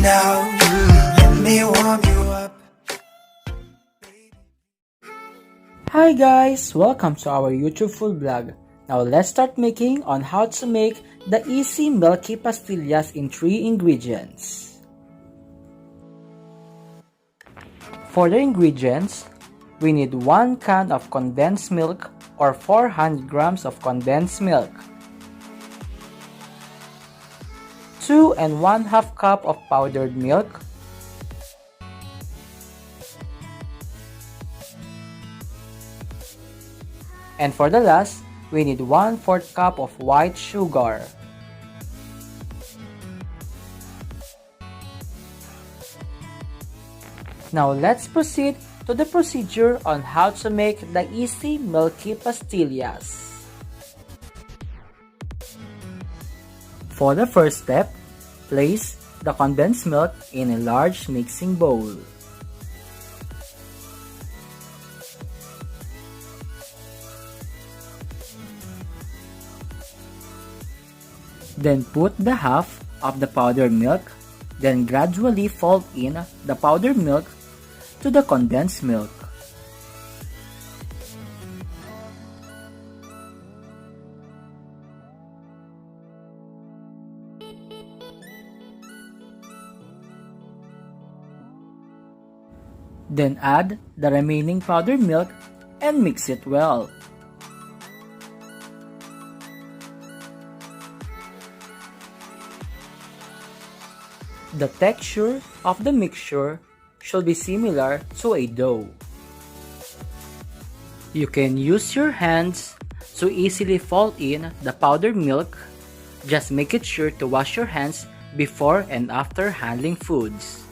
now, let me warm you up. Hi guys! Welcome to our YouTube full vlog. Now let's start making on how to make the easy milky pastillas in 3 ingredients. For the ingredients, we need 1 can of condensed milk or 400 grams of condensed milk, 2 1/2 cup of powdered milk, and for the last, we need 1/4 cup of white sugar. Now let's proceed to the procedure on how to make the easy milky pastillas. For the first step, place the condensed milk in a large mixing bowl. Then put the half of the powdered milk, then gradually fold in the powdered milk to the condensed milk. Then add the remaining powdered milk and mix it well. The texture of the mixture should be similar to a dough. You can use your hands to easily fold in the powdered milk. Just make it sure to wash your hands before and after handling foods.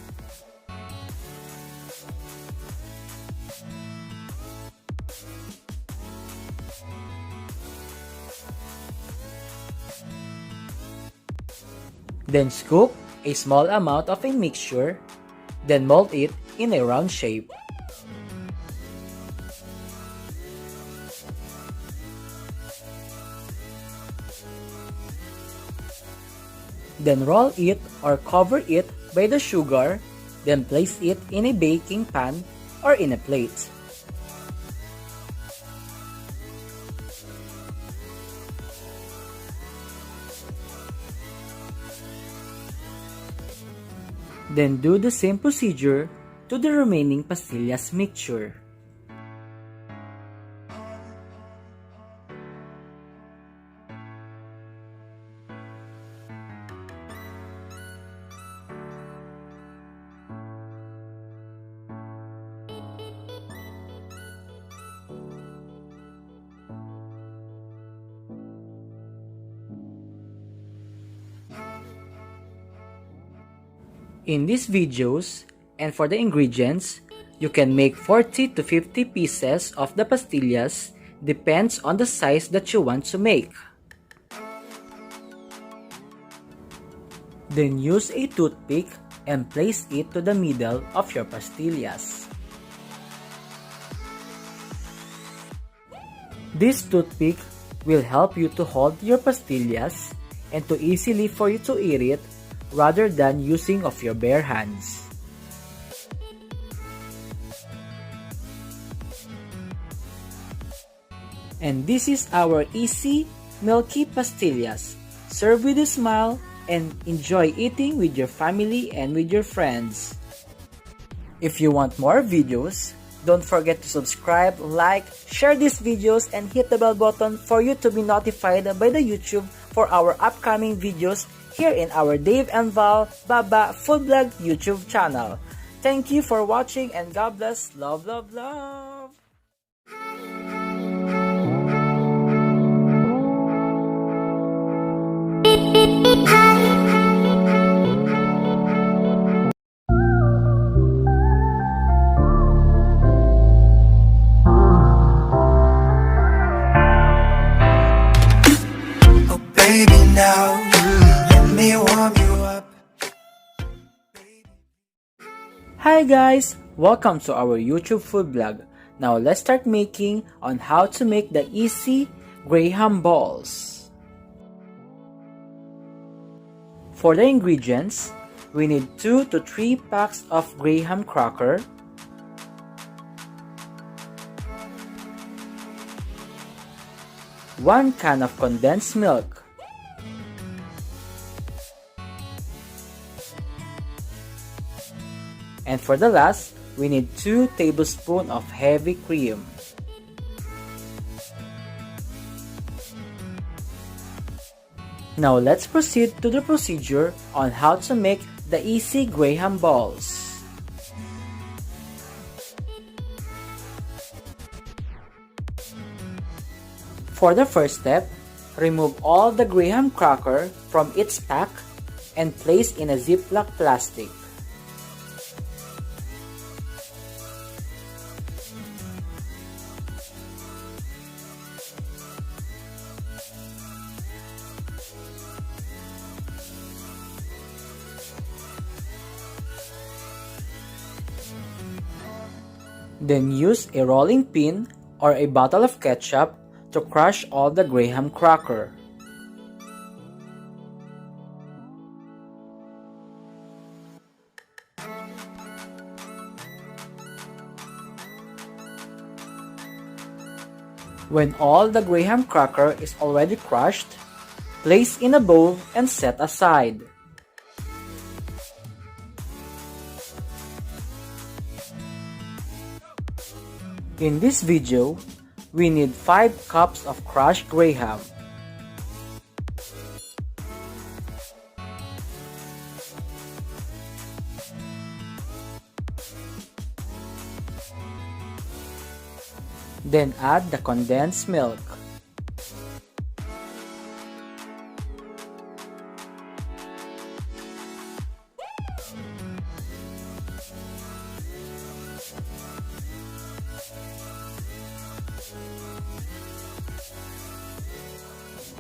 Then scoop a small amount of a mixture, then mold it in a round shape. Then roll it or cover it by the sugar, then place it in a baking pan or in a plate. Then do the same procedure to the remaining pastillas mixture. In these videos, and for the ingredients, you can make 40 to 50 pieces of the pastillas, depends on the size that you want to make. Then use a toothpick and place it to the middle of your pastillas. This toothpick will help you to hold your pastillas and to easily for you to eat it rather than using of your bare hands. And this is our easy milky pastillas. Serve with a smile and enjoy eating with your family and with your friends. If you want more videos, don't forget to subscribe, like, share these videos, and hit the bell button for you to be notified by the YouTube for our upcoming videos here in our Dave and Val Baba Food Vlog YouTube channel. Thank you for watching and God bless. Love, love, love. Oh baby now, let me warm you up. Hi guys! Welcome to our YouTube food vlog. Now let's start making on how to make the easy graham balls. For the ingredients, we need 2 to 3 packs of graham cracker, 1 can of condensed milk, and for the last, we need 2 tablespoons of heavy cream. Now let's proceed to the procedure on how to make the easy graham balls. For the first step, remove all the graham cracker from its pack and place in a Ziploc plastic. Then use a rolling pin or a bottle of ketchup to crush all the graham cracker. When all the graham cracker is already crushed, place in a bowl and set aside. In this video, we need 5 cups of crushed graham. Then add the condensed milk.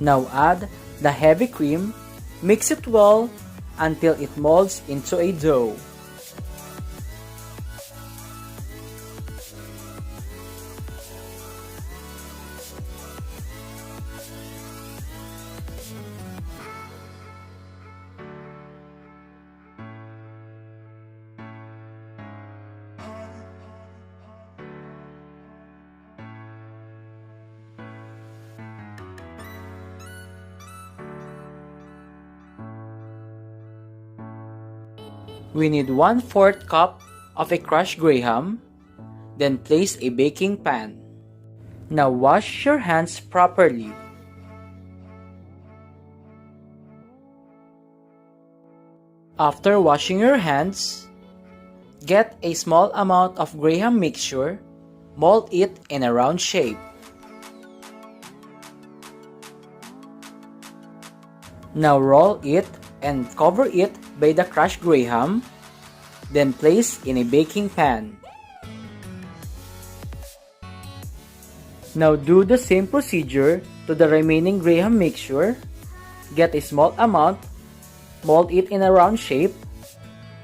Now add the heavy cream, mix it well until it molds into a dough. We need 1/4 cup of a crushed graham, then place a baking pan. Now wash your hands properly. After washing your hands, get a small amount of graham mixture, mold it in a round shape. Now roll it and cover it by the crushed graham, then place in a baking pan. Now do the same procedure to the remaining graham mixture. Get a small amount, mold it in a round shape,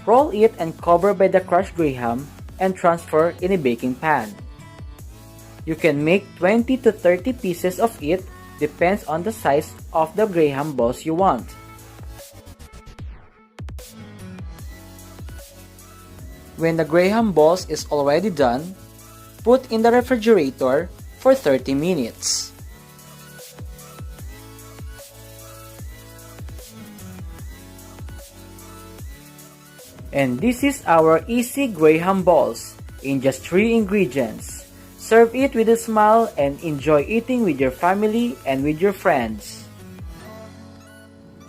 roll it and cover by the crushed graham and transfer in a baking pan. You can make 20 to 30 pieces of it, depends on the size of the graham balls you want. When the graham balls is already done, put in the refrigerator for 30 minutes. And this is our easy graham balls in just 3 ingredients. Serve it with a smile and enjoy eating with your family and with your friends.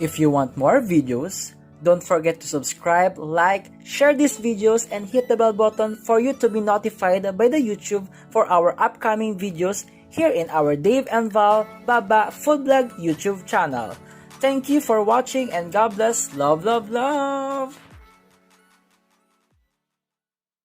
If you want more videos, don't forget to subscribe, like, share these videos, and hit the bell button for you to be notified by the YouTube for our upcoming videos here in our Dave and Val Baba Food Blog YouTube channel. Thank you for watching and God bless. Love, love, love!